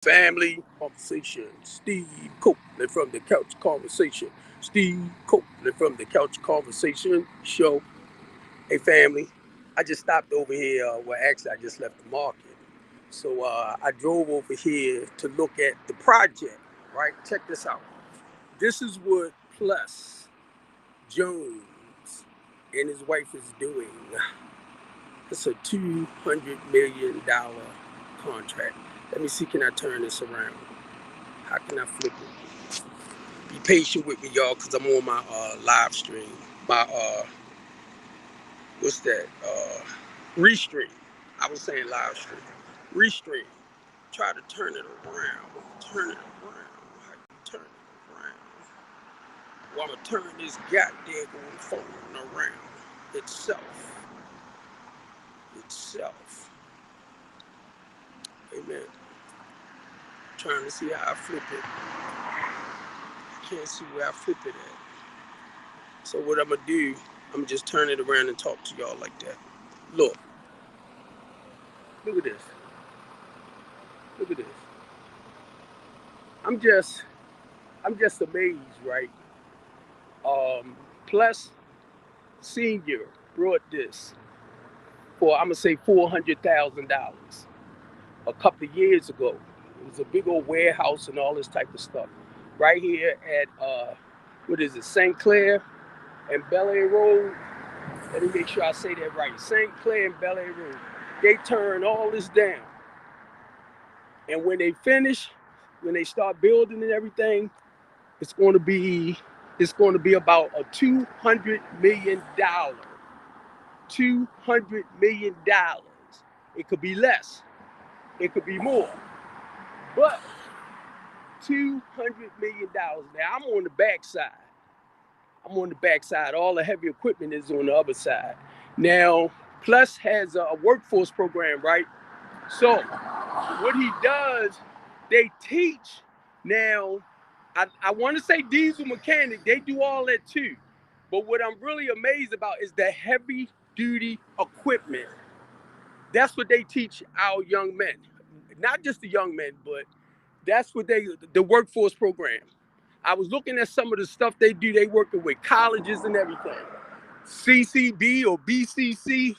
Family conversation. Steve Copeland from the Couch Conversation. Steve Copeland from the Couch Conversation Show. Hey, family. I just stopped over here. Well, actually, I just left the market. So I drove over here to look at the project, right? Check this out. This is what Plus Jones and his wife is doing. It's a $200 million contract. Let me see, can I turn this around? How can I flip it? Be patient with me, y'all, because I'm on my live stream. My, what's that? Restream. I was saying live stream. Restream. Try to turn it around. Turn it around. How you turn it around? Well, I'm going to turn this goddamn phone around itself. Itself. Amen. Trying to see how I flip it. Can't see where I flip it at. So what I'm gonna do, I'm just turn it around and talk to y'all like that. Look, look at this. Look at this. I'm just, I'm just amazed, right? Plus, Senior brought this for I'm gonna say $400,000 a couple of years ago. It was a big old warehouse and all this type of stuff, right here at what is it, St. Clair and Bel Air Road. Let me make sure I say that right. St. Clair and Bel Air Road. They turn all this down. And when they finish, when they start building and everything, it's going to be it's going to be about a $200 million. $200 million. It could be less. It could be more. But $200 million. Now I'm on the backside. I'm on the backside. All the heavy equipment is on the other side. Now, Plus has a workforce program, right? So what he does, they teach now. I want to say diesel mechanic, they do all that too. But what I'm really amazed about is the heavy duty equipment. That's what they teach our young men. Not just the young men, but that's what the workforce program. I was looking at some of the stuff they do. They working with colleges and everything. CCB or BCC,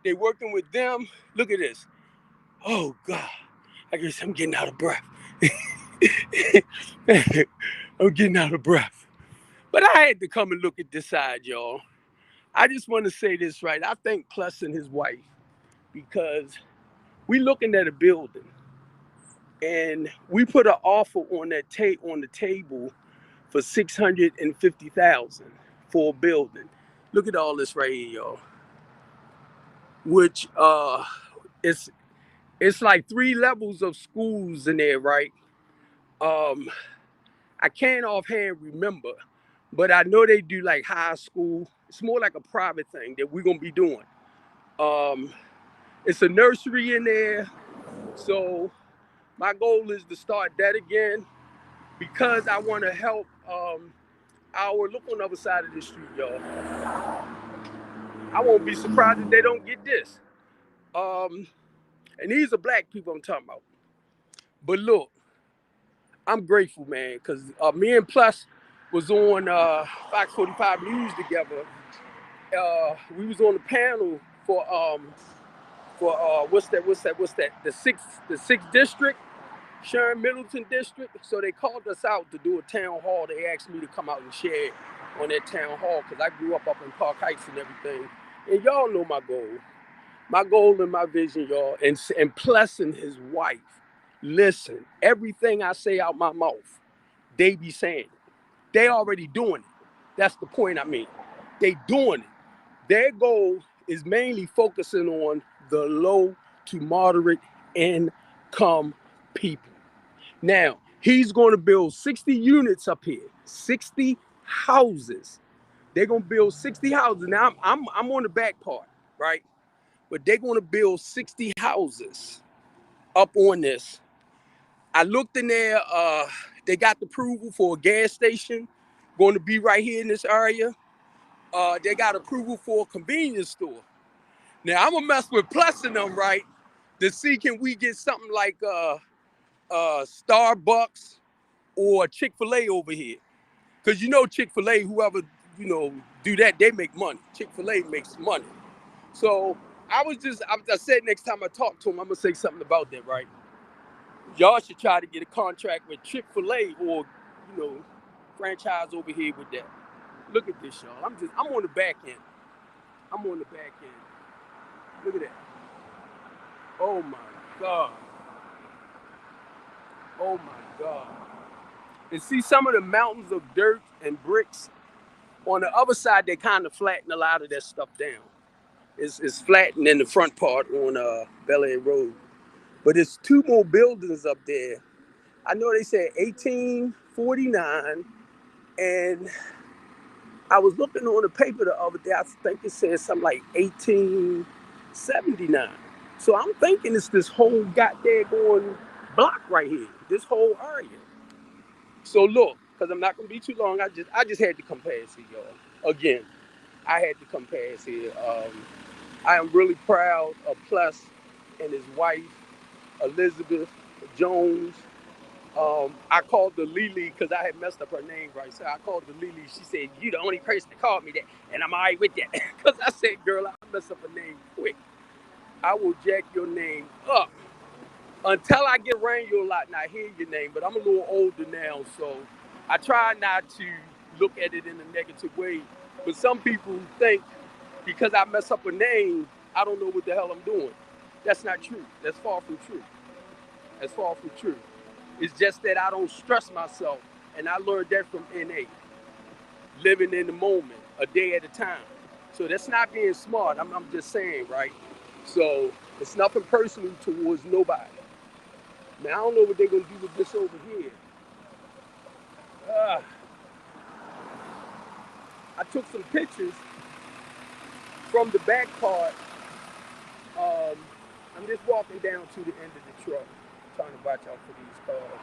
they working with them. Look at this. Oh God, I guess I'm getting out of breath. I'm getting out of breath. But I had to come and look at this side, y'all. I just want to say this right. I thank Plus and his wife because we looking at a building and we put an offer on on the table for 650,000 for a building. Look at all this right here, y'all. Which it's it's like three levels of schools in there, right? Um, I can't offhand remember, but I know they do like high school. It's more like a private thing that we're gonna be doing. Um, it's a nursery in there, so my goal is to start that again because I want to help our look on the other side of the street, y'all. I won't be surprised if they don't get this. Um, and these are black people I'm talking about. But look, I'm grateful, man, because me and Plus was on Fox 45 News together. We was on the panel for what's that the sixth district, Sharon Middleton district. So they called us out to do a town hall. They asked me to come out and share on that town hall because I grew up in Park Heights and everything. And y'all know my goal. My goal and my vision, y'all, and Plus and his wife. Listen, everything I say out my mouth, they be saying it. They already doing it. That's the point I mean. They doing it. Their goal is mainly focusing on the low to moderate income people. Now, he's going to build 60 units up here, 60 houses. They're going to build 60 houses. Now, I'm on the back part, right? But they're going to build 60 houses up on this. I looked in there. They got the approval for a gas station going to be right here in this area. They got approval for a convenience store. Now I'm gonna mess with Plus and them, right, to see can we get something like Starbucks or Chick-fil-A over here. Because you know Chick-fil-A, whoever, do that, they make money. Chick-fil-A makes money. So I said next time I talk to him, I'm going to say something about that, right? Y'all should try to get a contract with Chick-fil-A or, franchise over here with that. Look at this, y'all. I'm on the back end. I'm on the back end. Look at that. Oh my God. Oh my God. And see some of the mountains of dirt and bricks. On the other side, they kind of flatten a lot of that stuff down. It's flattened in the front part on Bel Air Road. But there's two more buildings up there. I know they said 1849, and I was looking on the paper the other day. I think it said something like 1879. So I'm thinking it's this whole goddamn going block right here, this whole area. So look, because I'm not gonna be too long, I just had to come past here, y'all. Again, I had to come past here. I am really proud of Plus and his wife, Elizabeth Jones. I called her Lily because I had messed up her name, right? So I called her Lily. She said, "You the only person that called me that," and I'm all right with that. Because I said, "Girl, I messed up her name quick. I will jack your name up until I get around you a lot and I hear your name." But I'm a little older now, so I try not to look at it in a negative way. But some people think because I mess up a name, I don't know what the hell I'm doing. That's not true. That's far from true. That's far from true. It's just that I don't stress myself. And I learned that from NA, living in the moment, a day at a time. So that's not being smart. I'm just saying, right? So it's nothing personal towards nobody. Now, I don't know what they're going to do with this over here. Uh, I took some pictures from the back part. I'm just walking down to the end of the truck, trying to watch out for these cars.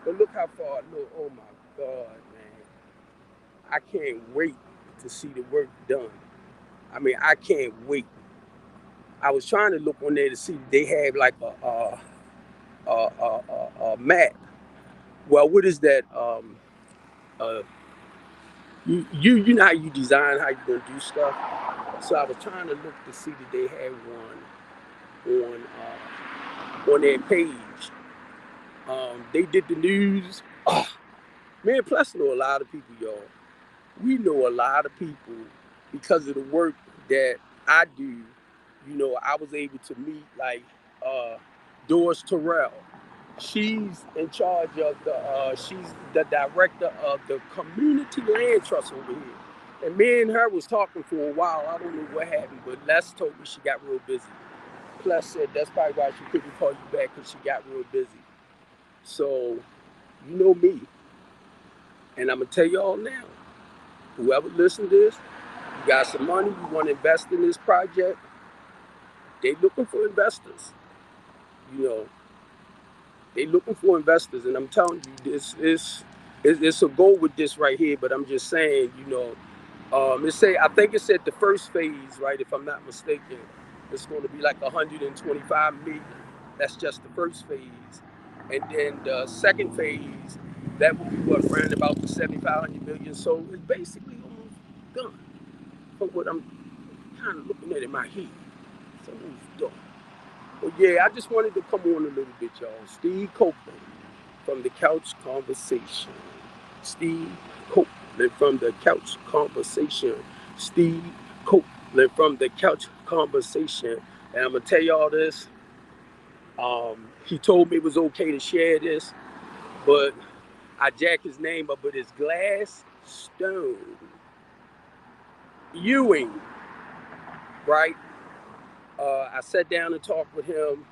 But look how far. Look, oh my God, man. I can't wait to see the work done. I mean, I can't wait. I was trying to look on there to see if they have like a map. Well, what is that? Uh, you know how you design, how you gonna do stuff. So I was trying to look to see that they had one on their page. They did the news. Oh, man, plus know a lot of people, y'all. We know a lot of people because of the work that I do. I was able to meet like Doris Terrell. She's in charge of she's the director of the Community Land Trust over here. And me and her was talking for a while. I don't know what happened, but Les told me she got real busy. Plus said that's probably why she couldn't call you back because she got real busy. So, you know me. And I'm going to tell y'all now, whoever listens to this, you got some money, you want to invest in this project, they looking for investors. You know, they looking for investors. And I'm telling you, it's a goal with this right here, but I'm just saying, I think it said the first phase, right? If I'm not mistaken, it's going to be like 125 million. That's just the first phase, and then the second phase, that will be what around about the 7,500 million. So it's basically almost done. From what I'm kind of looking at in my head, it's almost done. But yeah, I just wanted to come on a little bit, y'all. Steve Copeland from the Couch Conversation. Steve Copeland from the Couch Conversation. Steve Copeland from the Couch Conversation. And I'm going to tell y'all this. He told me it was okay to share this, but I jacked his name up, but it's Glass Stone Ewing, right? I sat down and talked with him.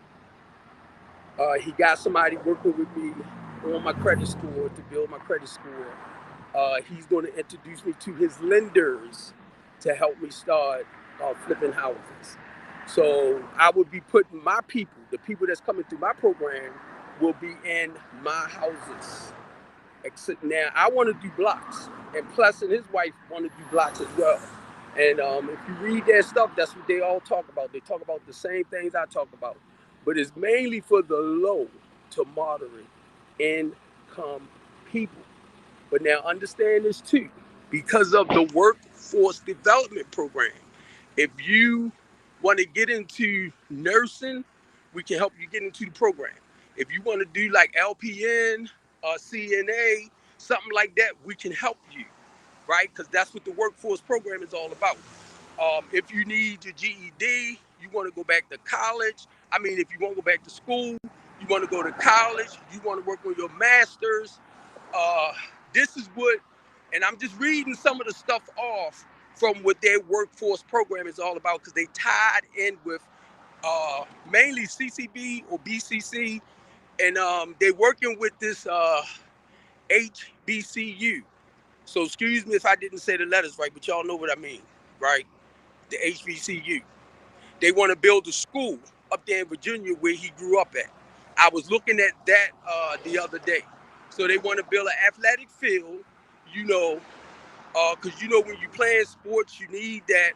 He got somebody working with me on my credit score to build my credit score. He's going to introduce me to his lenders to help me start flipping houses. So I will be putting my people, the people that's coming through my program, will be in my houses. Except now, I want to do blocks, and Plus and his wife want to do blocks as well. And if you read their stuff, that's what they all talk about. They talk about the same things I talk about, but it's mainly for the low. to moderate income people. But now understand this too, because of the workforce development program. If you want to get into nursing, we can help you get into the program. If you want to do like LPN or CNA, something like that, we can help you, right? Because that's what the workforce program is all about. If you need your GED, you want to go back to college. I mean, if you want to go back to school, you want to go to college, you want to work on your master's. Uh, this is what, and I'm just reading some of the stuff off from what their workforce program is all about because they tied in with mainly CCB or BCC, and they're working with this HBCU. So excuse me if I didn't say the letters right, but y'all know what I mean, right? The HBCU. They want to build a school up there in Virginia where he grew up at. I was looking at that the other day. So they want to build an athletic field, you know, because you know when you playing sports, you need that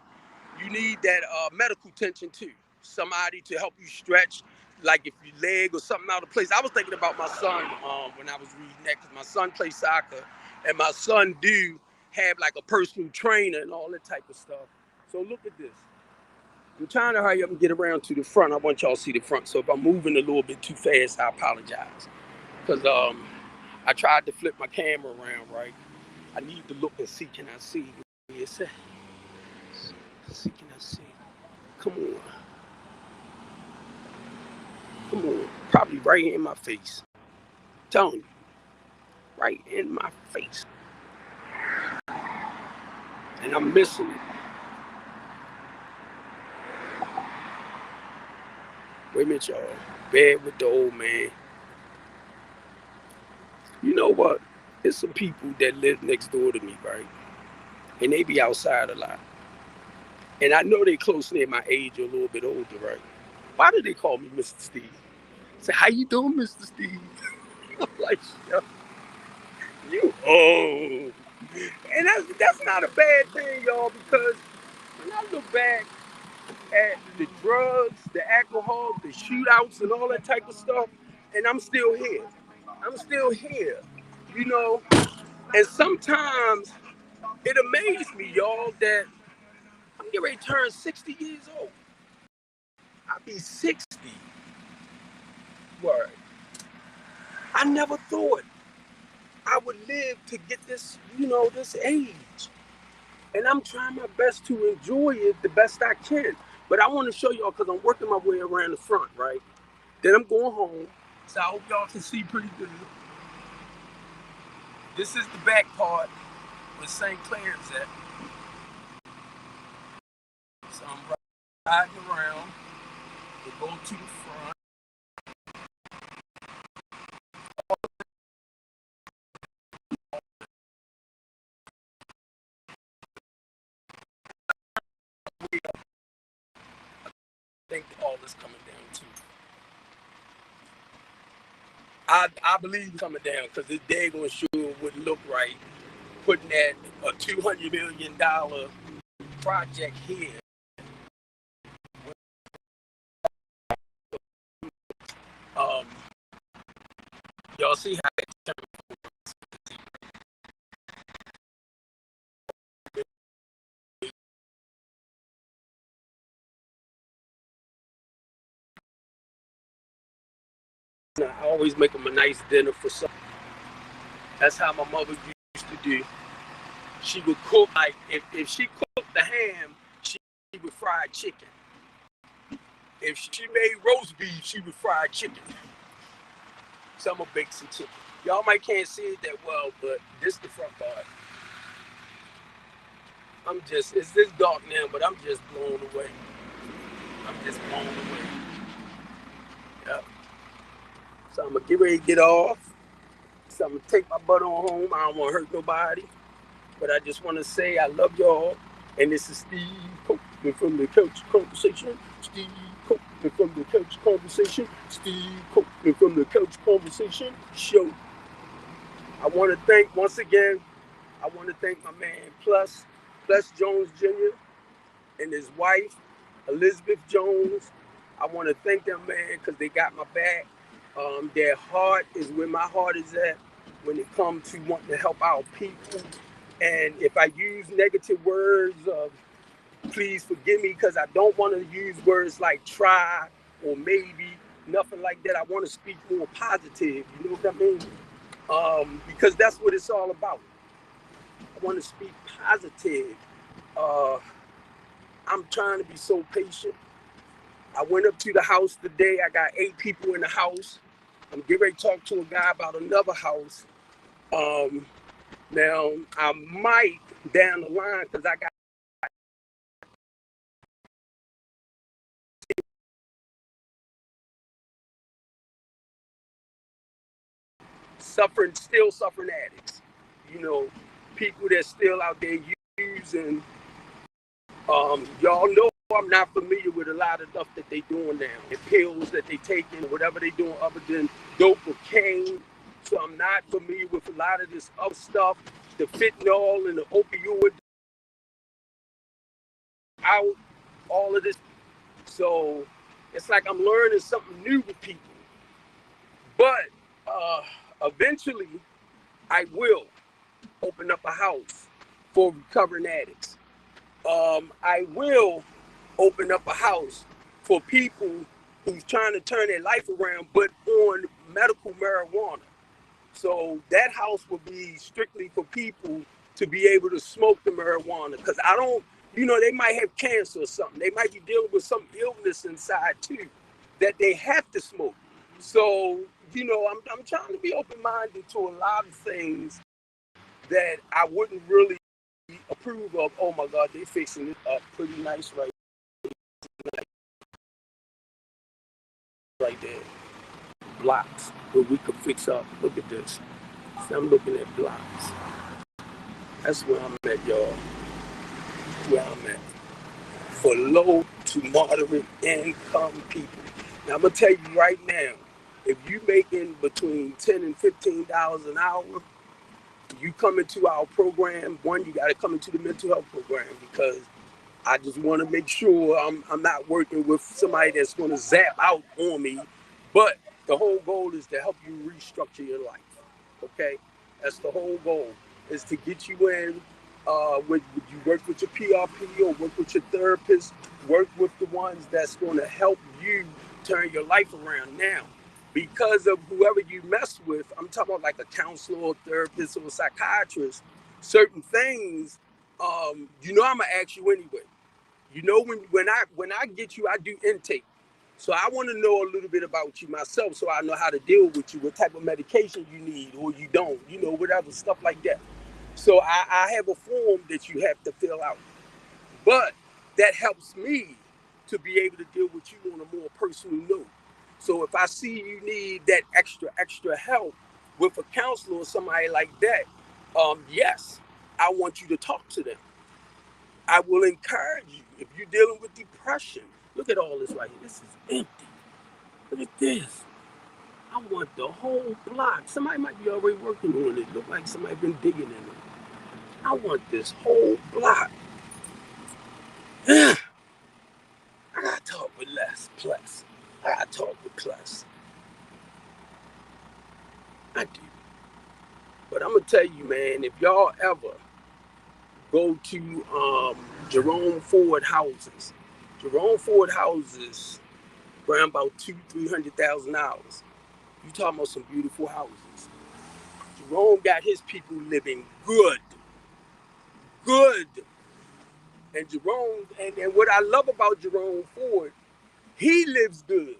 medical attention too. Somebody to help you stretch, like if your leg or something out of place. I was thinking about my son when I was reading that because my son plays soccer, and my son do have like a personal trainer and all that type of stuff. So look at this. I'm trying to hurry up and get around to the front. I want y'all to see the front. So if I'm moving a little bit too fast, I apologize. Because I tried to flip my camera around, right? I need to look and see, can I see? Yes, see, can I see? Come on. Come on. Probably right in my face. I'm telling you. Right in my face. And I'm missing it. Wait a minute, y'all. Bad with the old man. You know what? There's some people that live next door to me, right? And they be outside a lot. And I know they close near my age or a little bit older, right? Why do they call me Mr. Steve? Say, how you doing, Mr. Steve? I'm like, yo, you old. And that's not a bad thing, y'all, because when I look back at the drugs, the alcohol, the shootouts, and all that type of stuff, and I'm still here. I'm still here, you know? And sometimes it amazes me, y'all, that I'm getting ready to turn 60 years old. I'll be 60. Word. I never thought I would live to get this, this age. And I'm trying my best to enjoy it the best I can. But I want to show y'all because I'm working my way around the front, right? Then I'm going home. So I hope y'all can see pretty good. This is the back part where St. Clair's at. So I'm riding around. We go to the front. I think all this coming down too. I believe it's coming down because this daggone sure wouldn't look right putting that a $200 million project here. Um, y'all see how it I always make them a nice dinner for supper. That's how my mother used to do. She would cook, like, if she cooked the ham, she would fry chicken. If she made roast beef, she would fry chicken. So I'm gonna bake some chicken. Y'all might can't see it that well, but this is the front part. It's this dark now, but I'm just blown away. I'm just blown away. Yep. So I'm gonna get ready to get off. So I'm gonna take my butt on home. I don't wanna hurt nobody. But I just wanna say I love y'all. And this is Steve Copeland from the Couch Conversation. Steve Copeland from the Couch Conversation. Steve Copeland from the Couch Conversation show. I wanna thank once again, my man Plus Jones Jr. and his wife, Elizabeth Jones. I want to thank them, man, because they got my back. Their heart is where my heart is at when it comes to wanting to help our people. And if I use negative words, please forgive me because I don't want to use words like try or maybe, nothing like that. I want to speak more positive, you know what I mean? Because that's what it's all about. I want to speak positive. Uh, I'm trying to be so patient. I went up to the house today. I got 8 people in the house. I'm getting ready to talk to a guy about another house. Um, Now, I might down the line, because I got still suffering addicts. You know, people that's still out there using. Y'all know I'm not familiar with a lot of stuff that they doing now. The pills that they taking, whatever they doing other than dope or cane. So I'm not familiar with a lot of this other stuff, the fentanyl and the opioid out, all of this. So it's like I'm learning something new with people. But eventually, I will open up a house for recovering addicts. I will open up a house for people who's trying to turn their life around, but on medical marijuana. So that house will be strictly for people to be able to smoke the marijuana. Because I don't, they might have cancer or something. They might be dealing with some illness inside too that they have to smoke. So, I'm trying to be open-minded to a lot of things that I wouldn't really approve of. Oh my God, they fixing it up pretty nice right there. Blocks where we could fix up. Look at this. See, I'm looking at blocks. That's where I'm at, y'all. Where I'm at. For low to moderate income people. Now I'm gonna tell you right now, if you making between $10 and $15 an hour, you come into our program. One, you got to come into the mental health program because I just want to make sure I'm not working with somebody that's going to zap out on me. But the whole goal is to help you restructure your life. Okay, that's the whole goal, is to get you in. When you work with your PRP or work with your therapist, work with the ones that's going to help you turn your life around. Now, because of whoever you mess with, I'm talking about like a counselor or therapist or a psychiatrist, certain things, I'm gonna ask you anyway. When I get you, I do intake. So I want to know a little bit about you myself, so I know how to deal with you, what type of medication you need or you don't, whatever stuff like that. So I have a form that you have to fill out, but that helps me to be able to deal with you on a more personal note. So if I see you need that extra help with a counselor or somebody like that, yes, I want you to talk to them. I will encourage you. If you're dealing with depression, look at all this right here. This is empty. Look at this. I want the whole block. Somebody might be already working on it. Look like somebody been digging in it. I want this whole block. I gotta talk with Plus. I gotta talk with Plus. I do. But I'm gonna tell you, man, if y'all ever go to Jerome Ford houses, Jerome Ford houses around about $200,000-300,000. You talking about some beautiful houses. Jerome got his people living good. Good. And Jerome, and what I love about Jerome Ford, he lives good.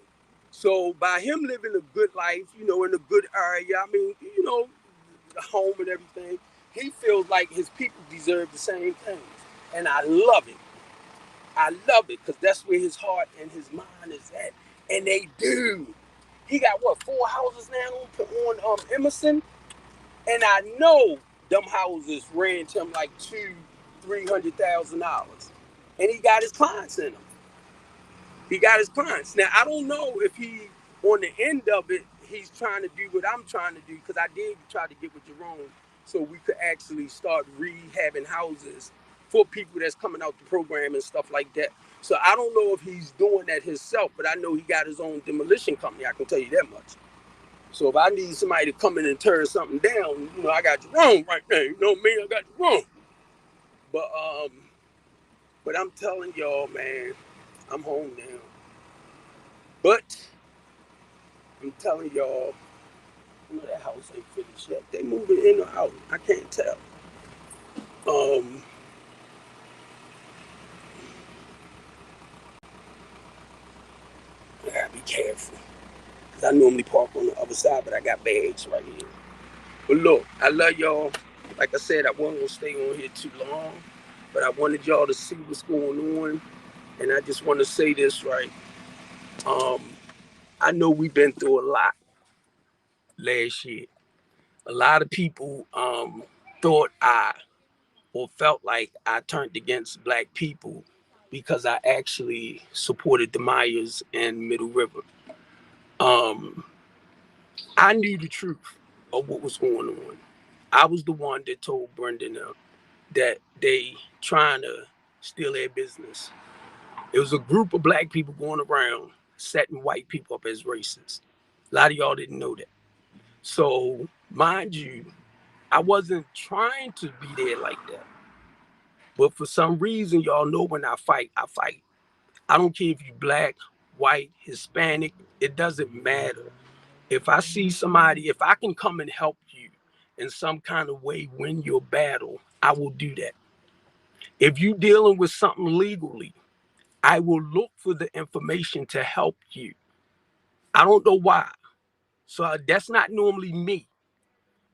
So by him living a good life, in a good area, I mean, the home and everything, he feels like his people deserve the same things. And I love it. I love it because that's where his heart and his mind is at. And they do. He got what, 4 houses now on Emerson? And I know them houses rent him like $200,000-300,000. And he got his clients in them. He got his clients. Now, I don't know if he, on the end of it, he's trying to do what I'm trying to do, because I did try to get with Jerome so we could actually start rehabbing houses for people that's coming out the program and stuff like that. So I don't know if he's doing that himself, but I know he got his own demolition company. I can tell you that much. So if I need somebody to come in and turn something down, I got you wrong right there. You know me, I got you wrong. But I'm telling y'all, man, I'm home now. But I'm telling y'all, that house ain't finished yet. They moving in or out. I can't tell. Um, I gotta be careful. Cause I normally park on the other side, but I got bags right here. But look, I love y'all. Like I said, I wasn't gonna stay on here too long, but I wanted y'all to see what's going on. And I just want to say this right. Um, I know we've been through a lot last year. A lot of people thought I or felt like I turned against black people because I actually supported the Myers and Middle River. Um, I knew the truth of what was going on. I was the one that told Brendan that they trying to steal their business. It was a group of black people going around setting white people up as racist. A lot of y'all didn't know that. So, mind you, I wasn't trying to be there like that. But for some reason, y'all know when I fight, I fight. I don't care if you black, white, Hispanic, it doesn't matter. If I see somebody, if I can come and help you in some kind of way win your battle, I will do that. If you're dealing with something legally, I will look for the information to help you. I don't know why. So that's not normally me,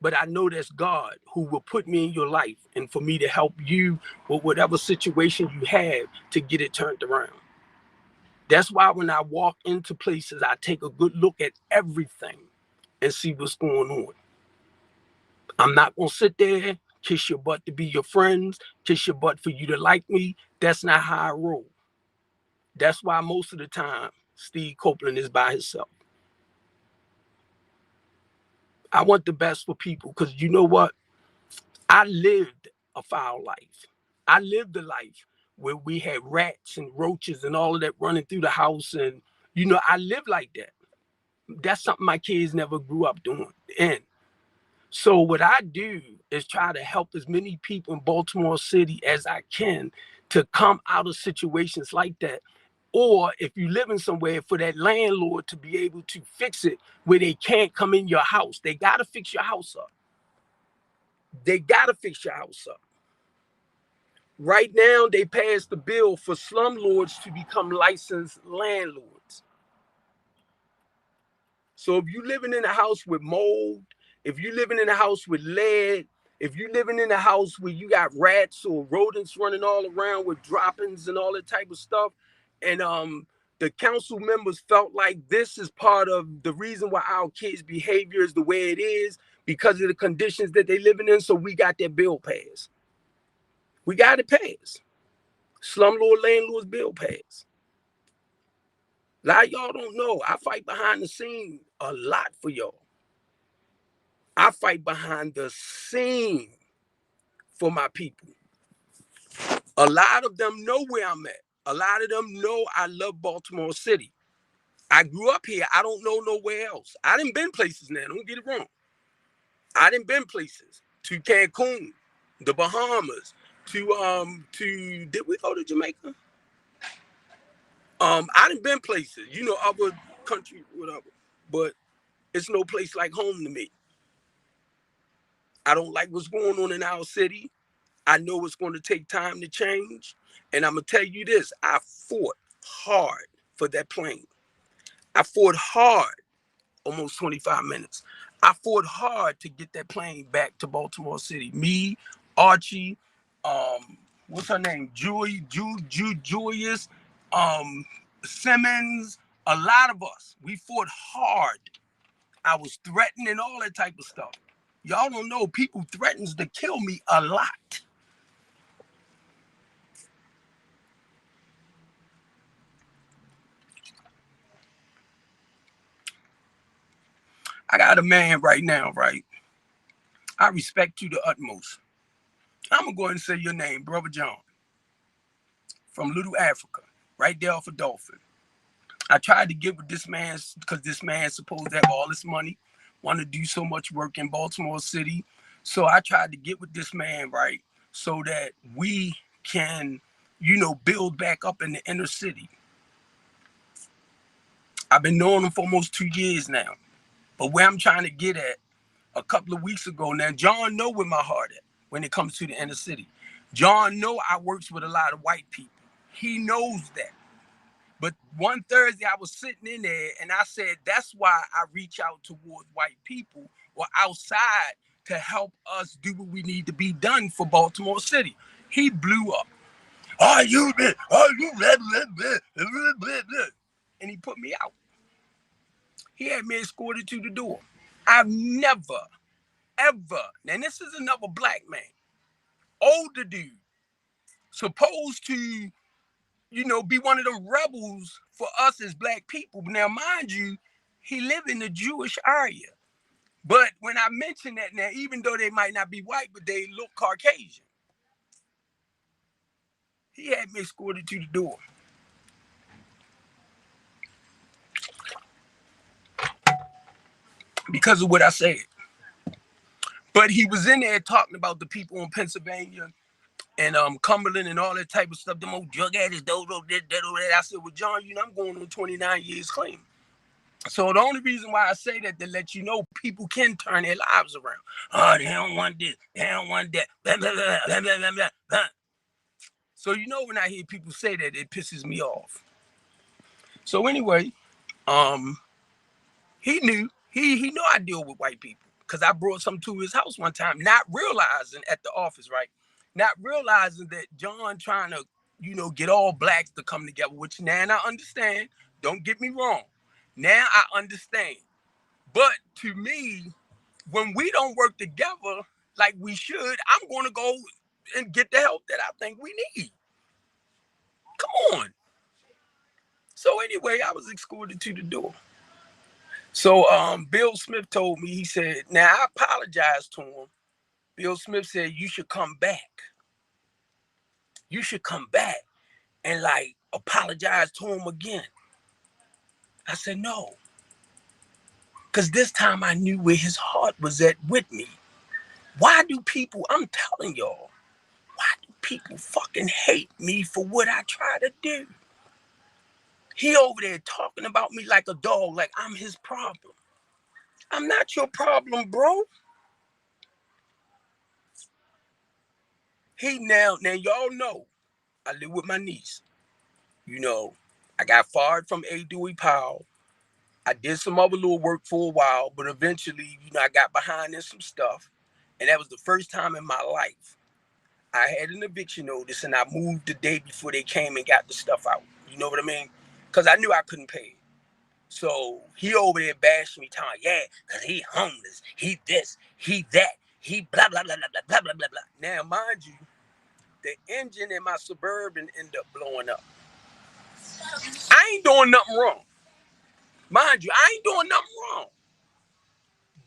but I know that's God who will put me in your life and for me to help you with whatever situation you have to get it turned around. That's why when I walk into places, I take a good look at everything and see what's going on. I'm not going to sit there, kiss your butt to be your friends, kiss your butt for you to like me. That's not how I roll. That's why most of the time, Steve Copeland is by himself. I want the best for people because you know what? I lived a foul life. I lived a life where we had rats and roaches and all of that running through the house. And, I lived like that. That's something my kids never grew up doing. And so what I do is try to help as many people in Baltimore City as I can to come out of situations like that. Or if you live in somewhere, for that landlord to be able to fix it where they can't come in your house. They got to fix your house up. They got to fix your house up. Right now, they passed the bill for slumlords to become licensed landlords. So if you're living in a house with mold, if you're living in a house with lead, if you're living in a house where you got rats or rodents running all around with droppings and all that type of stuff, and the council members felt like this is part of the reason why our kids' behavior is the way it is because of the conditions that they're living in. So we got that bill passed. We got it passed. Slumlord landlords bill passed. A lot of y'all don't know. I fight behind the scene a lot for y'all. I fight behind the scene for my people. A lot of them know where I'm at. A lot of them know I love Baltimore City. I grew up here. I don't know nowhere else. I done been places now. Don't get it wrong. I done been places to Cancun, the Bahamas, to did we go to Jamaica? I done been places, other countries, whatever. But it's no place like home to me. I don't like what's going on in our city. I know it's going to take time to change. And I'm going to tell you this, I fought hard for that plane. I fought hard, almost 25 minutes. I fought hard to get that plane back to Baltimore City. Me, Archie, what's her name? Julius, Simmons, a lot of us. We fought hard. I was threatened and all that type of stuff. Y'all don't know, people threatens to kill me a lot. I got a man right now, right? I respect you the utmost. I'm gonna go ahead and say your name, Brother John, from Little Africa, right there off of Dolphin. I tried to get with this man because this man's supposed to have all this money, want to do so much work in Baltimore City. So I tried to get with this man, right, so that we can, build back up in the inner city. I've been knowing him for almost 2 years now. But where I'm trying to get at, a couple of weeks ago now, John know where my heart at when it comes to the inner city. John know I works with a lot of white people. He knows that. But one Thursday I was sitting in there and I said, that's why I reach out towards white people or outside to help us do what we need to be done for Baltimore City. He blew up. Blah, blah, blah, blah, blah. And he put me out. He had me escorted to the door. I've never, ever, and this is another black man, older dude, supposed to, be one of the rebels for us as black people. Now, mind you, he lived in the Jewish area. But when I mention that now, even though they might not be white, but they look Caucasian, he had me escorted to the door. Because of what I said. But he was in there talking about the people in Pennsylvania and Cumberland and all that type of stuff, them old drug addicts, that. I said, well, John, I'm going on 29 years clean. So the only reason why I say that, to let you know people can turn their lives around. Oh, they don't want this, they don't want that, blah, blah, blah, blah, blah, blah, blah. So when I hear people say that, it pisses me off. So anyway, he knew. He knew I deal with white people because I brought some to his house one time, not realizing at the office, right? Not realizing that John trying to, get all blacks to come together, which now I understand. Don't get me wrong. Now I understand. But to me, when we don't work together like we should, I'm going to go and get the help that I think we need. Come on. So anyway, I was escorted to the door. So Bill Smith told me, he said, now I apologized to him. Bill Smith said, you should come back. You should come back and apologize to him again. I said, no. Because this time I knew where his heart was at with me. Why do people, I'm telling y'all, why do people fucking hate me for what I try to do? He over there talking about me like a dog, like I'm his problem. I'm not your problem, bro. Now y'all know, I live with my niece. I got fired from A. Dewey Powell. I did some other little work for a while, but eventually, I got behind in some stuff. And that was the first time in my life I had an eviction notice and I moved the day before they came and got the stuff out. You know what I mean? Because I knew I couldn't pay it. So he over there bashed me, telling, yeah, because he homeless, he this, he that, he blah, blah, blah, blah, blah, blah, blah, blah. Now, mind you, the engine in my Suburban ended up blowing up. I ain't doing nothing wrong. Mind you, I ain't doing nothing wrong.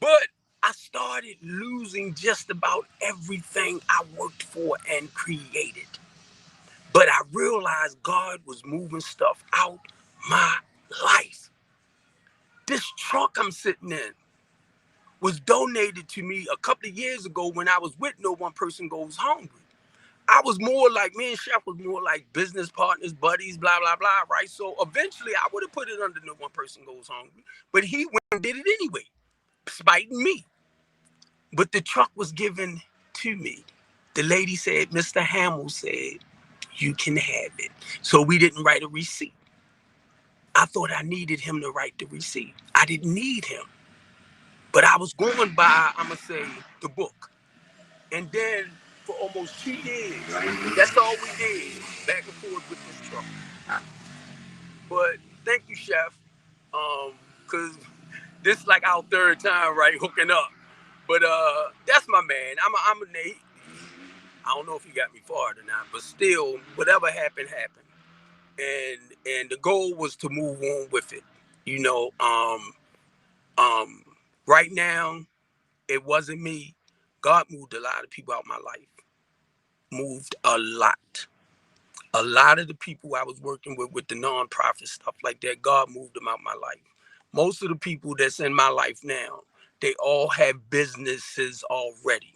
But I started losing just about everything I worked for and created. But I realized God was moving stuff out my life. This truck I'm sitting in was donated to me a couple of years ago when I was with No One Person Goes Hungry. I was more like, me and Chef was more like business partners, buddies, blah, blah, blah, right? So eventually I would have put it under No One Person Goes Hungry, but he went and did it anyway, spiting me. But the truck was given to me. The lady said, Mr. Hamill said, you can have it. So we didn't write a receipt. I thought I needed him to write the receipt. I didn't need him. But I was going by, I'm going to say, the book. And then for almost 2 years, that's all we did, back and forth with this truck. But thank you, Chef, because this is like our third time, right, hooking up. But that's my man. I'm a Nate. I don't know if he got me fired or not, but still, whatever happened, happened. And the goal was to move on with it. Right now, it wasn't me. God moved a lot of people out of my life. Moved a lot. A lot of the people I was working with the nonprofit stuff like that, God moved them out of my life. Most of the people that's in my life now, they all have businesses already.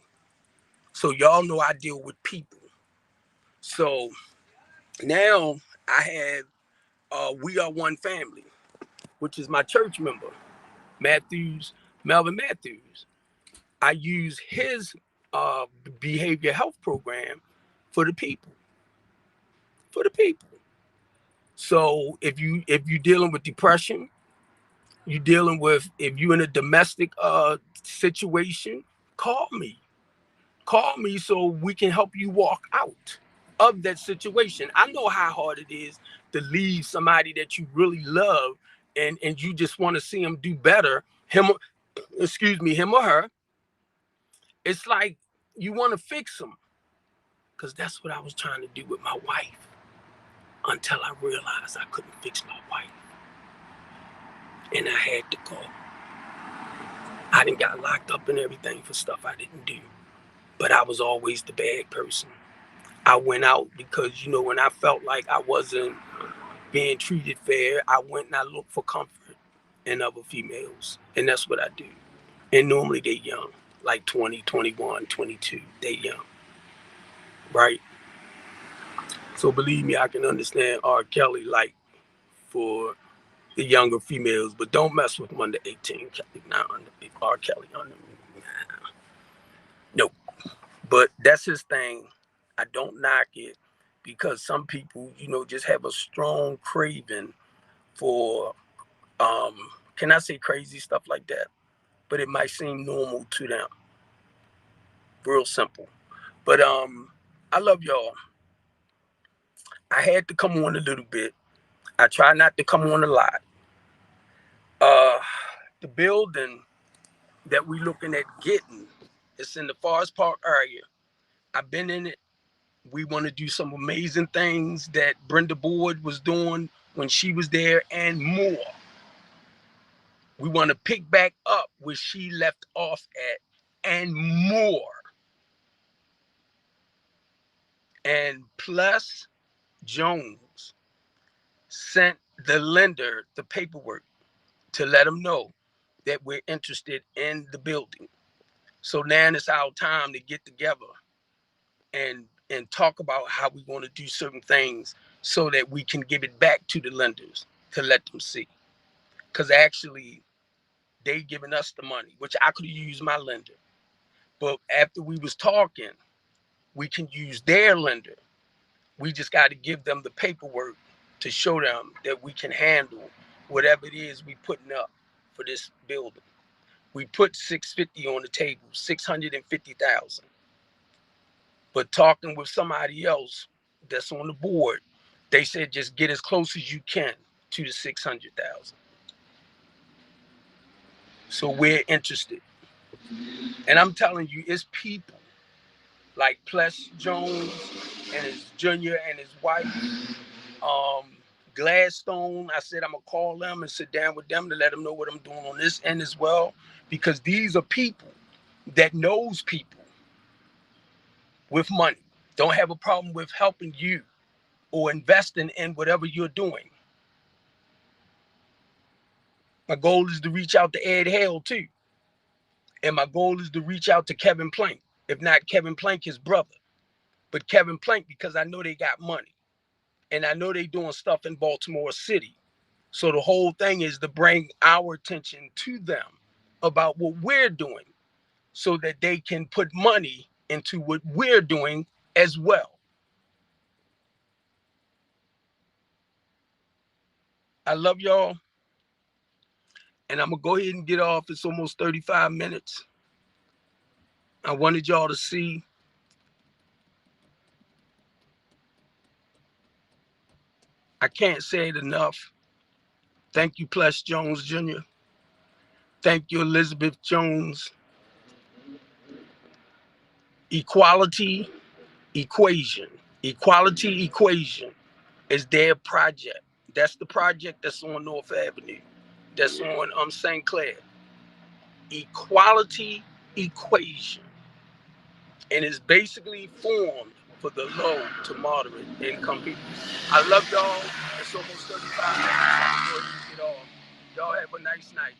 So y'all know I deal with people. So now I have We Are One Family, which is my church member, Melvin Matthews. I use his uh, behavior health program for the people. For the people. So if you dealing with depression, you dealing with if you're in a domestic situation, call me. Call me so we can help you walk out of that situation. I know how hard it is to leave somebody that you really love and you just want to see him do better. Him or her. It's like you want to fix them, because that's what I was trying to do with my wife until I realized I couldn't fix my wife. And I had to go. I done got locked up and everything for stuff I didn't do. But I was always the bad person. I went out because, when I felt like I wasn't being treated fair, I went and I looked for comfort in other females. And that's what I do. And normally they young, like 20, 21, 22. They young, right? So believe me, I can understand R. Kelly, like, for the younger females, but don't mess with them under 18. Not under R. Kelly. No. But that's his thing. I don't knock it, because some people, just have a strong craving for, can I say crazy stuff like that? But it might seem normal to them. Real simple. But I love y'all. I had to come on a little bit. I try not to come on a lot. The building that we looking at getting, it's in the Forest Park area. I've been in it. We want to do some amazing things that Brenda Boyd was doing when she was there and more. We want to pick back up where she left off at and more. And plus, Jones sent the lender the paperwork to let them know that we're interested in the building. So now it's our time to get together and talk about how we're going to do certain things so that we can give it back to the lenders to let them see. Because actually, they giving us the money, which I could have used my lender. But after we was talking, we can use their lender. We just got to give them the paperwork to show them that we can handle whatever it is we putting up for this building. We put 650 on the table, 650,000. But talking with somebody else that's on the board, they said just get as close as you can to the 600,000. So we're interested. And I'm telling you, it's people like Ples Jones and his junior and his wife, Gladstone. I said I'm gonna call them and sit down with them to let them know what I'm doing on this end as well, because these are people that knows people with money, don't have a problem with helping you or investing in whatever you're doing. My goal is to reach out to Ed Hale too. And my goal is to reach out to Kevin Plank. If not Kevin Plank, his brother. But Kevin Plank, because I know they got money. And I know they doing stuff in Baltimore City. So the whole thing is to bring our attention to them about what we're doing so that they can put money into what we're doing as well. I love y'all. And I'm going to go ahead and get off. It's almost 35 minutes. I wanted y'all to see. I can't say it enough. Thank you, Ples Jones Jr. Thank you, Elizabeth Jones. Equality Equation. Equality Equation is their project. That's the project that's on North Avenue. That's on St. Clair. Equality Equation. And it's basically formed for the low to moderate income people. I love y'all. It's almost 35 minutes. I'm going to get off. Y'all have a nice night.